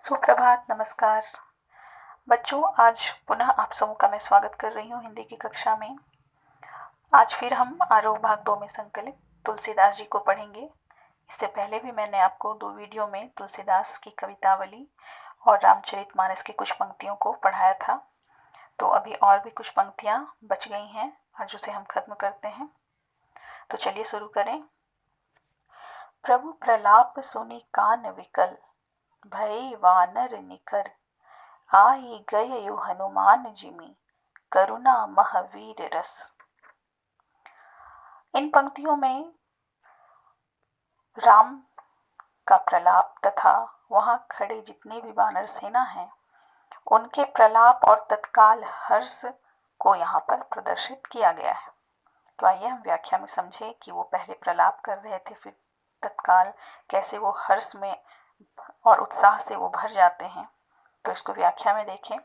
सुप्रभात, नमस्कार बच्चों। आज पुनः आप सबों का मैं स्वागत कर रही हूँ हिंदी की कक्षा में। आज फिर हम आरोह भाग 2 में संकलित तुलसीदास जी को पढ़ेंगे। इससे पहले भी मैंने आपको 2 वीडियो में तुलसीदास की कवितावली और रामचरितमानस की कुछ पंक्तियों को पढ़ाया था। तो अभी और भी कुछ पंक्तियाँ बच गई हैं, आज उसे हम खत्म करते हैं। तो चलिए शुरू करें। प्रभु प्रलाप सुनि कान विकल, भये वानर निकर, आई गयउ हनुमान जिमि, करुणा महावीर रस। इन पंक्तियों में राम का प्रलाप तथा वहां खड़े जितने भी वानर सेना हैं उनके प्रलाप और तत्काल हर्ष को यहाँ पर प्रदर्शित किया गया है। तो आइए हम व्याख्या में समझें कि वो पहले प्रलाप कर रहे थे, फिर तत्काल कैसे वो हर्ष में और उत्साह से वो भर जाते हैं। तो इसको व्याख्या में देखें।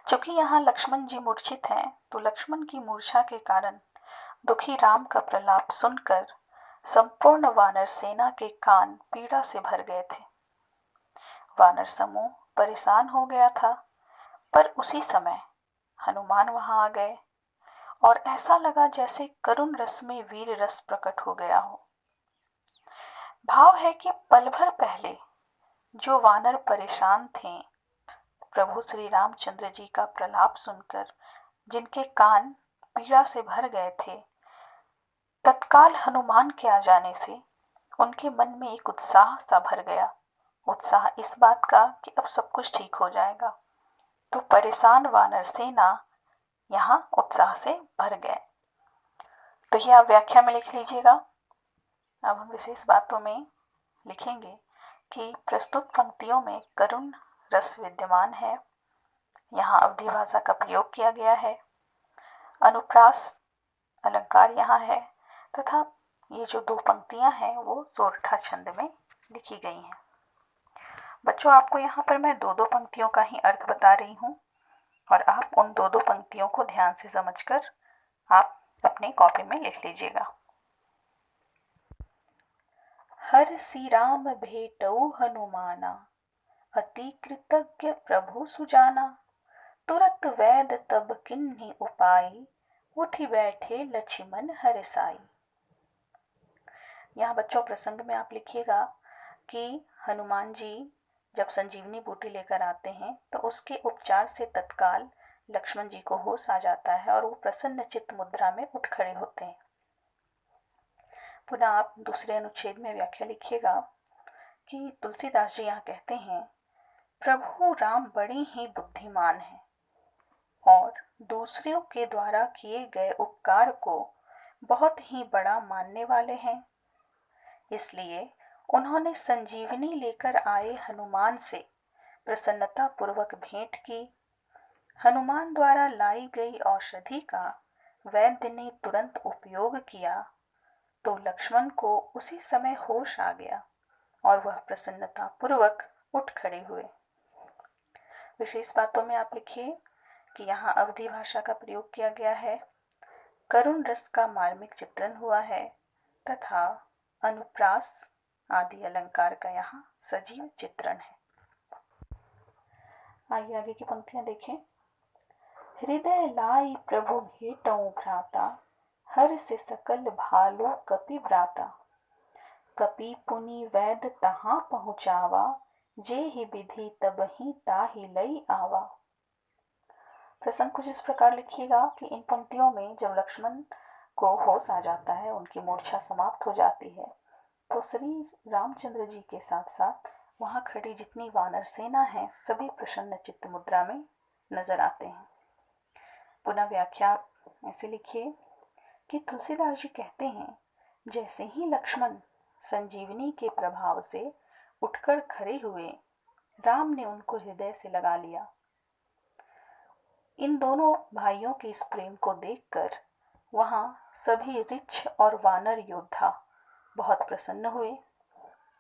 चूंकि यहाँ लक्ष्मण जी मूर्छित हैं, तो लक्ष्मण की मूर्छा के कारण दुखी राम का प्रलाप सुनकर संपूर्ण वानर सेना के कान पीड़ा से भर गए थे। वानर समूह परेशान हो गया था, पर उसी समय हनुमान वहां आ गए और ऐसा लगा जैसे करुण रस में वीर रस प्रकट हो गया हो। भाव है कि पल भर पहले जो वानर परेशान थे, प्रभु श्री रामचंद्र जी का प्रलाप सुनकर जिनके कान पीड़ा से भर गए थे, तत्काल हनुमान के आ जाने से उनके मन में एक उत्साह सा भर गया। उत्साह इस बात का कि अब सब कुछ ठीक हो जाएगा। तो परेशान वानर सेना यहाँ उत्साह से भर गए। तो ये आप व्याख्या में लिख लीजिएगा। अब हम विशेष बातों में लिखेंगे कि प्रस्तुत पंक्तियों में करुण रस विद्यमान है। यहाँ अवधि भाषा का प्रयोग किया गया है। अनुप्रास अलंकार यहाँ है तथा ये जो 2 पंक्तियां हैं वो सोरठा छंद में लिखी गई हैं। बच्चों, आपको यहाँ पर मैं 2-2 पंक्तियों का ही अर्थ बता रही हूँ और आप उन 2-2 पंक्तियों को ध्यान से समझकर आप अपने कॉपी में लिख लीजिएगा। हर सी राम भेटऊ हनुमाना, अति कृतज्ञ प्रभु सुजाना, तुरत वैद तब किन्हीं उपाई, उठी बैठे लक्ष्मण हरसाई। यहाँ बच्चों प्रसंग में आप लिखिएगा कि हनुमान जी जब संजीवनी बूटी लेकर आते हैं तो उसके उपचार से तत्काल लक्ष्मण जी को होश आ जाता है और वो प्रसन्न चित्त मुद्रा में उठ खड़े होते हैं। पुनः आप दूसरे अनुच्छेद में व्याख्या लिखिएगा कि तुलसीदास जी यहाँ कहते हैं, प्रभु राम बड़े ही बुद्धिमान हैं और दूसरों के द्वारा किए गए उपकार को बहुत ही बड़ा मानने वाले हैं। इसलिए उन्होंने संजीवनी लेकर आए हनुमान से प्रसन्नता पूर्वक भेंट की। हनुमान द्वारा लाई गई औषधि का वैद्य ने तुरंत उपयोग किया तो लक्ष्मण को उसी समय होश आ गया और वह प्रसन्नता पूर्वक उठ खड़े हुए। विशेष बातों में आप लिखिए कि यहाँ अवधि भाषा का प्रयोग किया गया है, करुण रस का मार्मिक चित्रण हुआ है तथा अनुप्रास आदि अलंकार का यहाँ सजीव चित्रण है। आइए आगे की पंक्तियां देखें। हृदय लाई प्रभु भेटऊ भ्राता, हर से सकल भालो कपि भ्राता, कपि पुनि वैद तहाँ पहुँचावा, जे ही विधि तब ही ताहि लई आवा। प्रसंग कुछ इस प्रकार लिखिएगा कि इन पंक्तियों में जब लक्ष्मण को होश आ जाता है, उनकी मूर्छा समाप्त हो जाती है, तो श्री रामचंद्र जी के साथ साथ वहां खड़ी जितनी वानर सेना है सभी प्रसन्न चित्त मुद्रा में नजर आते हैं। पुनः व्याख्या ऐसे लिखिए कि तुलसीदास जी कहते हैं, जैसे ही लक्ष्मण संजीवनी के प्रभाव से उठकर खड़े हुए, राम ने उनको हृदय से लगा लिया। इन दोनों भाइयों के इस प्रेम को देखकर वहां सभी ऋक्ष और वानर योद्धा बहुत प्रसन्न हुए।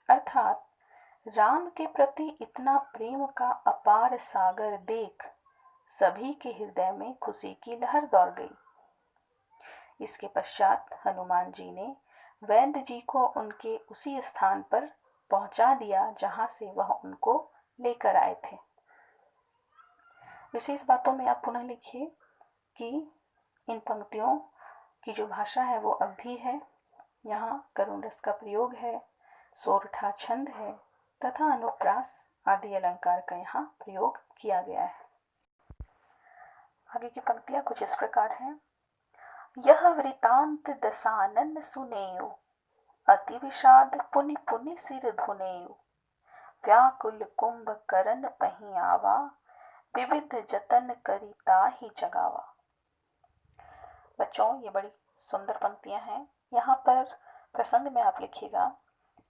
अर्थात राम के प्रति इतना प्रेम का अपार सागर देख सभी के हृदय में खुशी की लहर दौड़ गई। इसके पश्चात हनुमान जी ने वैद्य जी को उनके उसी स्थान पर पहुंचा दिया जहां से वह उनको लेकर आए थे। विशेष बातों में आप पुनः लिखिए कि इन पंक्तियों की जो भाषा है वो अवधी है, यहाँ करुण रस का प्रयोग है, सोरठा छंद है तथा अनुप्रास आदि अलंकार का यहाँ प्रयोग किया गया है। आगे की पंक्तियां कुछ इस प्रकार हैं। यह वृतांत दसानन सुनेऊ, अति विषाद पुनि पुनि सिर धुनेऊ, व्याकुल कुंभ करन पही आवा, विविध जतन करी ताहि जगावा। बच्चों, ये बड़ी सुंदर पंक्तियां हैं। यहाँ पर प्रसंग में आप लिखिएगा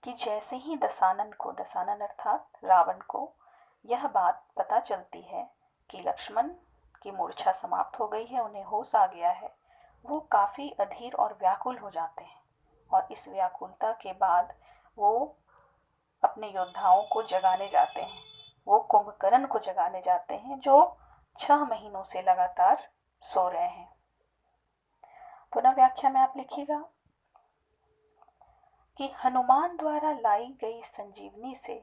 कि जैसे ही दसानन को, दसानन अर्थात रावण को, यह बात पता चलती है कि लक्ष्मण की मूर्छा समाप्त हो गई है, उन्हें होश आ गया है, वो काफी अधीर और व्याकुल हो जाते हैं और इस व्याकुलता के बाद वो अपने योद्धाओं को जगाने जाते हैं। वो कुंभकर्ण को जगाने जाते हैं जो 6 महीनों से लगातार सो रहे हैं। पुनः व्याख्या में आप लिखिएगा कि हनुमान द्वारा लाई गई संजीवनी से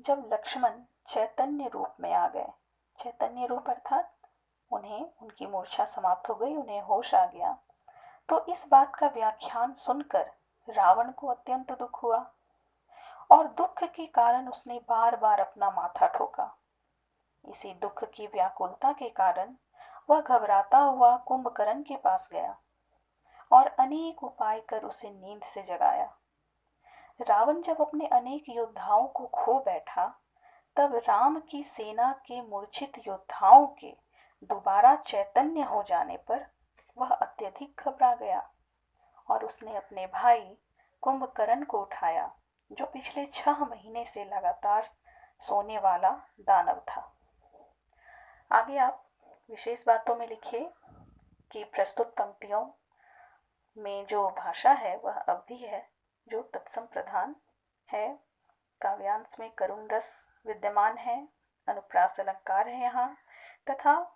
जब लक्ष्मण चैतन्य रूप में आ गए, चैतन्य रूप अर्थात उन्हें उनकी मूर्छा समाप्त हो गई, उन्हें होश आ गया, तो इस बात का व्याख्यान सुनकर रावण को अत्यंत दुख हुआ और दुख के कारण उसने बार बार अपना माथा ठोका। इसी दुख की व्याकुलता के कारण वह घबराता हुआ कुंभकर्ण के पास गया और अनेक उपाय कर उसे नींद से जगाया। रावण जब अपने अनेक योद्धाओं को खो बैठा, तब राम की सेना के मूर्छित योद्धाओं के दोबारा चैतन्य हो जाने पर वह अत्यधिक घबरा गया और उसने अपने भाई कुंभकर्ण को उठाया, जो पिछले 6 महीने से लगातार सोने वाला दानव था। आगे आप विशेष बातों में लिखिए कि प्रस्तुत पंक्तियों में जो भाषा है वह अवधी है, जो तत्सम प्रधान है। काव्यांश में करुण रस विद्यमान है, अनुप्रास अलंकार है यहाँ, तथा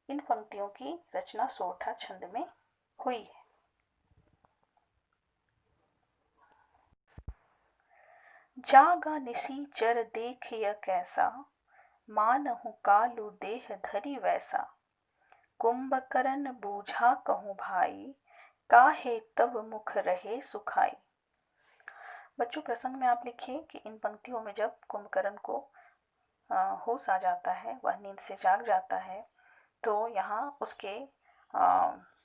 इन पंक्तियों की रचना सोरठा छंद में हुई है। जागा निसीचर देखिय कैसा, मानहु कालु देह धरि वैसा, कुंभकर्ण बूझा कहूँ भाई, काहे तब मुख रहे सुखाई। बच्चों, प्रसंग में आप लिखिए कि इन पंक्तियों में जब कुंभकर्ण को होश आ जाता है, वह नींद से जाग जाता है, तो यहाँ उसके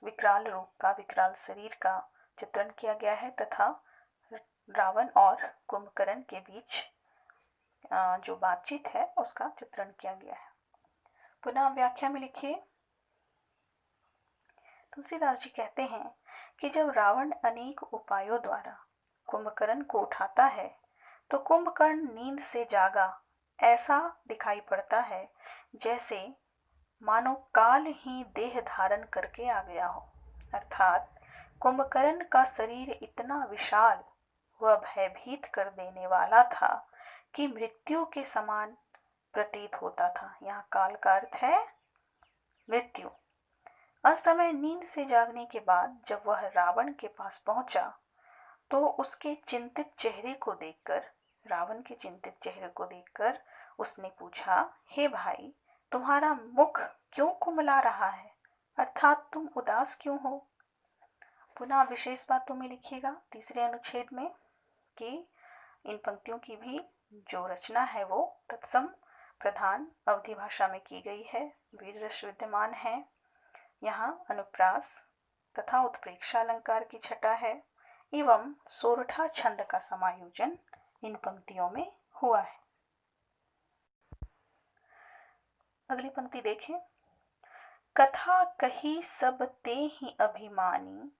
विकराल रूप का, विकराल शरीर का चित्रण किया गया है तथा रावण और कुंभकर्ण के बीच जो बातचीत है उसका चित्रण किया गया है। पुनः व्याख्या में लिखिए, तुलसीदास जी कहते हैं कि जब रावण अनेक उपायों द्वारा कुंभकर्ण को उठाता है तो कुंभकर्ण नींद से जागा ऐसा दिखाई पड़ता है जैसे मानो काल ही देह धारण करके आ गया हो, अर्थात कुंभकर्ण का शरीर इतना विशाल व भयभीत कर देने वाला था कि मृत्यु के समान प्रतीत होता था। यहाँ काल का अर्थ है मृत्यु। असमय नींद से जागने के बाद जब वह रावण के पास पहुंचा तो उसके चिंतित चेहरे को देखकर, रावण के चिंतित चेहरे को देखकर उसने पूछा, हे भाई, तुम्हारा मुख क्यों कुमला रहा है, अर्थात तुम उदास क्यों हो। पुनः विशेष बातों में लिखिएगा तीसरे अनुच्छेद में कि इन पंक्तियों की भी जो रचना है वो तत्सम प्रधान अवधी भाषा में की गई है, वीर रस विद्यमान है, यहाँ अनुप्रास तथा उत्प्रेक्षा अलंकार की छटा है एवं सोरठा छंद का समायोजन इन पंक्तियों में हुआ है। अगली पंक्ति देखें। कथा कही सब ते ही अभिमानी,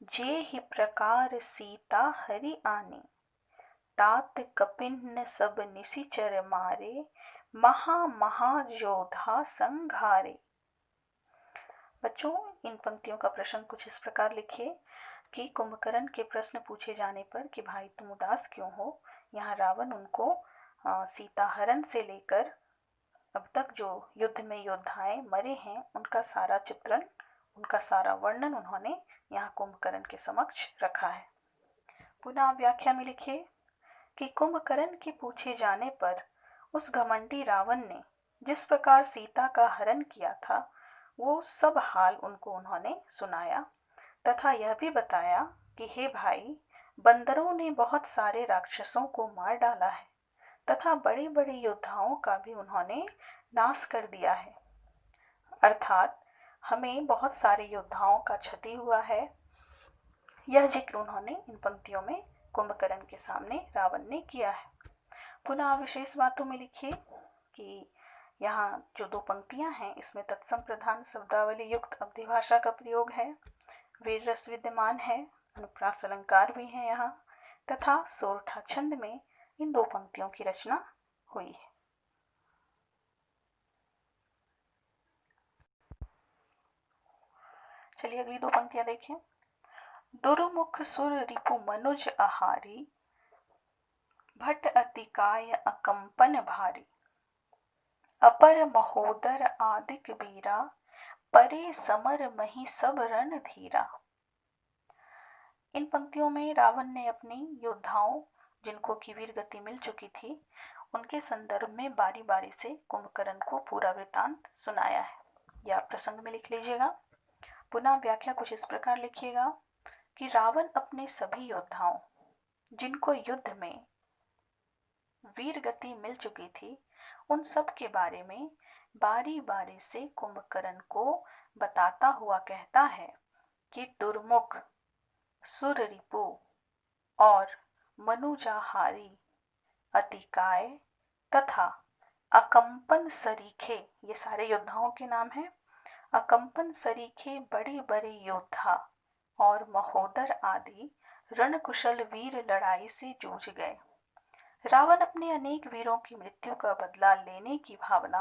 जे ही प्रकार सीता हरि आनी, तात कपिन्न सब निशिचर मारे, महा महा योधा संघारे। बच्चों, इन पंक्तियों का प्रश्न कुछ इस प्रकार लिखिए कि कुंभकर्ण के प्रश्न पूछे जाने पर कि भाई तुम उदास क्यों हो, यहाँ रावण उनको सीताहरण से लेकर अब तक जो युद्ध में योद्धाएं मरे हैं उनका सारा चित्रण, उनका सारा वर्णन उन्होंने यहाँ कुंभकर्ण के समक्ष रखा है। पुनः व्याख्या में लिखिए कि कि कुंभकर्ण के पूछे जाने पर उस घमंडी रावण ने जिस प्रकार सीता का हरण किया था वो सब हाल उनको उन्होंने सुनाया तथा यह भी बताया कि हे भाई, बंदरों ने बहुत सारे राक्षसों को मार डाला है तथा बड़े बड़े योद्धाओं का भी उन्होंने नाश कर दिया है। अर्थात हमें बहुत सारे योद्धाओं का क्षति हुआ है। यह जिक्र उन्होंने इन पंक्तियों में कुंभकर्ण के सामने रावण ने किया है। पुनः विशेष बातों में लिखिए कि यहाँ जो दो पंक्तियां हैं इसमें तत्सम प्रधान शब्दावली युक्त अवधि भाषा का प्रयोग है, वीर रस विद्यमान है, अनुप्रास अलंकार भी है यहाँ तथा सोरठा छंद में इन दो पंक्तियों की रचना हुई है। चलिए अगली दो पंक्तियां देखें। दुर्मुख सुर रिपु मनुज आहारी, भट्ट अतिकाय अकंपन भारी, अपर महोदर आदिक वीरा, परे समर मही सब रण धीरा। इन पंक्तियों में रावण ने अपनी योद्धाओं जिनको की वीर गति मिल चुकी थी उनके संदर्भ में बारी बारी से कुंभकर्ण को पूरा वृतांत सुनाया है। या प्रसंग में लिख लीजिएगा। पुनः व्याख्या कुछ इस प्रकार लिखिएगा कि रावण अपने सभी योद्धाओं जिनको युद्ध में वीर गति मिल चुकी थी उन सब के बारे में बारी बारी से कुंभकर्ण को बताता हुआ कहता है कि दुर्मुख, सुररिपु और मनुजाहारी, अतिकाय तथा अकंपन सरीखे, ये सारे योद्धाओं के नाम हैं। अकंपन सरीखे बड़े बड़े योद्धा और महोदर आदि रणकुशल वीर लड़ाई से जूझ गए। रावण अपने अनेक वीरों की मृत्यु का बदला लेने की भावना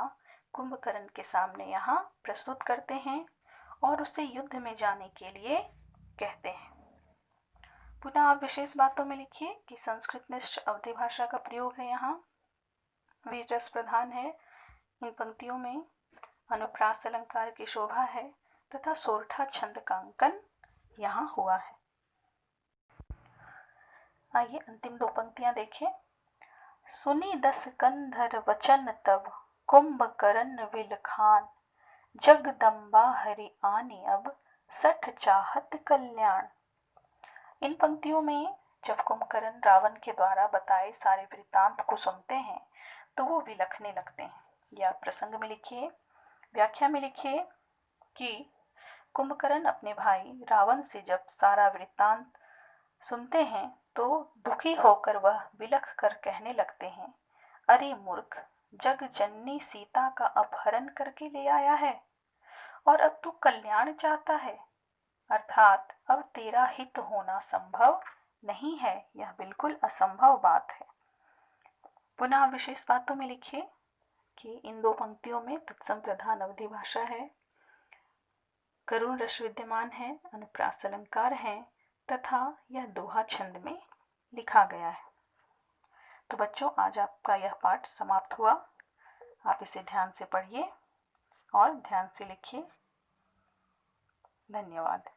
कुंभकर्ण के सामने यहाँ प्रस्तुत करते हैं और उसे युद्ध में जाने के लिए कहते हैं। पुनः आप विशेष बातों में लिखिए कि संस्कृतनिष्ठ अवधि भाषा का प्रयोग है, यहाँ वीर रस प्रधान है। इन पंक्तियों में अनुप्रास अलंकार की शोभा है तथा सोरठा छंद का अंकन यहाँ हुआ है। आइए अंतिम दो पंक्तियां देखें। सुनी दस कंधर वचन तब, कुंभकर्ण विलखान, जगदम्बा हरि आने अब, सठ चाहत कल्याण। इन पंक्तियों में जब कुंभकर्ण रावण के द्वारा बताए सारे वृत्तांत को सुनते हैं तो वो विलखने लगते हैं। या प्रसंग में लिखिए, व्याख्या में लिखिए कि कुंभकर्ण अपने भाई रावण से जब सारा वृत्तांत सुनते हैं तो दुखी होकर वह विलख कर कहने लगते हैं, अरे मूर्ख, जग जननी सीता का अपहरण करके ले आया है और अब तू कल्याण चाहता है। अर्थात अब तेरा हित होना संभव नहीं है, यह बिल्कुल असंभव बात है। पुनः विशेष बातों में लिखिए कि इन दो पंक्तियों में तत्सम प्रधान अवधि भाषा है, करुण रस विद्यमान है, अनुप्रास अलंकार है तथा यह दोहा छंद में लिखा गया है। तो बच्चों, आज आपका यह पाठ समाप्त हुआ। आप इसे ध्यान से पढ़िए और ध्यान से लिखिए। धन्यवाद।